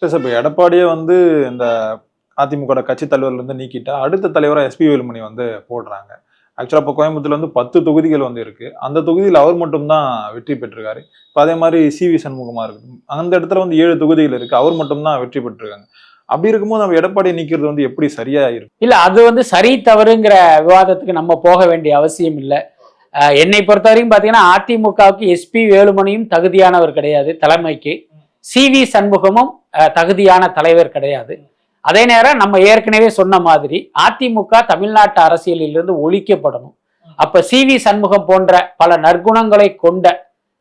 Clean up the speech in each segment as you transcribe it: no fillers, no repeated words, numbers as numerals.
Sir இப்போ எடப்பாடியே வந்து இந்த அதிமுக கட்சி தலைவர்ல இருந்து நீக்கிட்டா அடுத்த தலைவரா எஸ்பி வேலுமணி வந்து போடுறாங்க. ஆக்சுவலா இப்போ கோயம்புத்தூர்ல வந்து 10 தொகுதிகள் வந்து இருக்கு. அந்த தொகுதியில் அவர் மட்டும் தான் வெற்றி பெற்றிருக்காரு. இப்போ அதே மாதிரி சி.வி. சண்முகமா இருக்கட்டும். அந்த இடத்துல வந்து 7 தொகுதிகள் இருக்கு. அவர் மட்டும் தான் வெற்றி பெற்றிருக்காங்க. அப்படி இருக்கும்போது நம்ம எடப்பாடியை நீக்கிறது வந்து எப்படி சரியா இருக்கும்? இல்ல அது வந்து சரி தவறுங்கிற விவாதத்துக்கு நம்ம போக வேண்டிய அவசியம் இல்லை. என்னை பொறுத்த வரைக்கும் பாத்தீங்கன்னா அதிமுகவுக்கு எஸ்பி வேலுமணியும் தகுதியானவர் கிடையாது தலைமைக்கு. சி.வி. சண்முகமும் தகுதியான தலைவர் கிடையாது. அதே நேரம் நம்ம ஏற்கனவே சொன்ன மாதிரி அதிமுக தமிழ்நாட்டு அரசியலில் இருந்து ஒழிக்கப்படணும். அப்ப சி.வி. சண்முகம் போன்ற பல நற்குணங்களை கொண்ட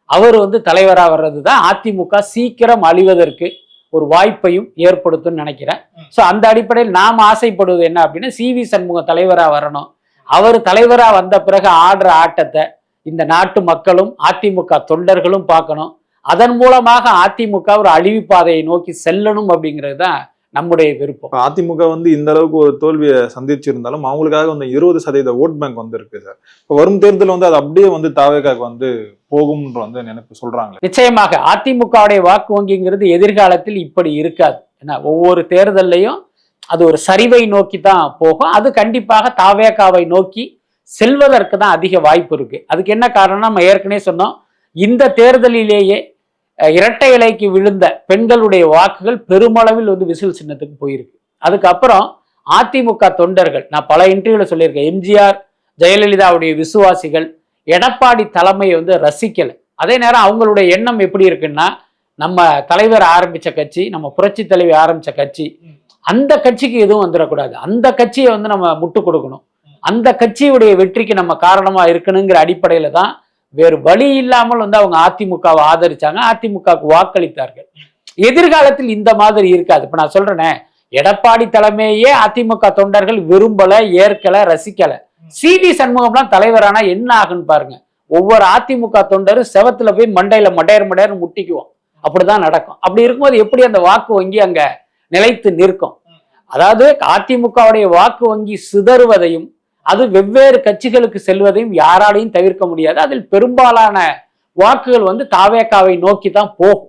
அவர் வந்து தலைவரா வர்றதுதான் அதிமுக சீக்கிரம் அழிவதற்கு ஒரு வாய்ப்பையும் ஏற்படுத்தும் நினைக்கிறேன். ஸோ அந்த அடிப்படையில் நாம் ஆசைப்படுவது என்ன அப்படின்னா சி.வி. சண்முகம் தலைவரா வரணும். அவர் தலைவரா வந்த பிறகு ஆடுற ஆட்டத்தை இந்த நாட்டு மக்களும் அதிமுக தொண்டர்களும் பார்க்கணும். அதன் மூலமாக அதிமுக ஒரு அழிவு பாதையை நோக்கி செல்லணும் அப்படிங்கிறது தான் நம்முடைய விருப்பம். அதிமுக வந்து இந்த அளவுக்கு ஒரு தோல்வியை சந்திச்சிருந்தாலும் அவங்களுக்காக வந்து 20% ஓட் பேங்க் வந்து இருக்கு சார். இப்போ வரும் தேர்தல் வந்து அது அப்படியே வந்து தாவேக்காக வந்து போகும்ன்ற வந்து நினைப்பு சொல்றாங்க. நிச்சயமாக அதிமுகவுடைய வாக்கு வங்கிங்கிறது எதிர்காலத்தில் இப்படி இருக்காது. ஏன்னா ஒவ்வொரு தேர்தலையும் அது ஒரு சரிவை நோக்கி தான் போகும். அது கண்டிப்பாக தாவேக்காவை நோக்கி செல்வதற்கு தான் அதிக வாய்ப்பு இருக்கு. அதுக்கு என்ன காரணம் நம்ம ஏற்கனவே சொன்னோம். இந்த தேர்தலிலேயே இரட்டை இலைக்கு விழுந்த பெண்களுடைய வாக்குகள் பெருமளவில் வந்து விசில் சின்னத்துக்கு போயிருக்கு. அதுக்கப்புறம் அதிமுக தொண்டர்கள், நான் பல இன்டர்வியூல சொல்லியிருக்கேன், எம்ஜிஆர் ஜெயலலிதாவுடைய விசுவாசிகள் எடப்பாடி தலைமையை வந்து ரசிக்கலை. அதே நேரம் அவங்களுடைய எண்ணம் எப்படி இருக்குன்னா, நம்ம தலைவர் ஆரம்பிச்ச கட்சி, நம்ம புரட்சி தலைவி ஆரம்பிச்ச கட்சி, அந்த கட்சிக்கு எதுவும் வந்துடக்கூடாது, அந்த கட்சியை வந்து நம்ம முட்டு கொடுக்கணும், அந்த கட்சியுடைய வெற்றிக்கு நம்ம காரணமா இருக்கணுங்கிற அடிப்படையில தான் வேறு வழி இல்லாமல் வந்து அவங்க அதிமுகவை ஆதரிச்சாங்க, அதிமுகவுக்கு வாக்களித்தார்கள். எதிர்காலத்தில் இந்த மாதிரி இருக்காது. இப்ப நான் சொல்றேனே, எடப்பாடி தலைமையே அதிமுக தொண்டர்கள் விரும்பல, ஏற்கல, ரசிக்கல. சி.வி. சண்முகம்லாம் தலைவரானா என்ன ஆகுன்னு பாருங்க. ஒவ்வொரு அதிமுக தொண்டரும் செவத்துல போய் மண்டையில மடையர் முட்டிக்குவோம். அப்படிதான் நடக்கும். அப்படி இருக்கும்போது எப்படி அந்த வாக்கு வங்கி அங்க நிலைத்து நிற்கும்? அதாவது அதிமுகவுடைய வாக்கு வங்கி சிதறுவதையும் அது வெவ்வேறு கட்சிகளுக்கு செல்வதையும் யாராலையும் தவிர்க்க முடியாது. அதில் பெரும்பாலான வாக்குகள் வந்து தாவேக்காவை நோக்கி தான் போகும்.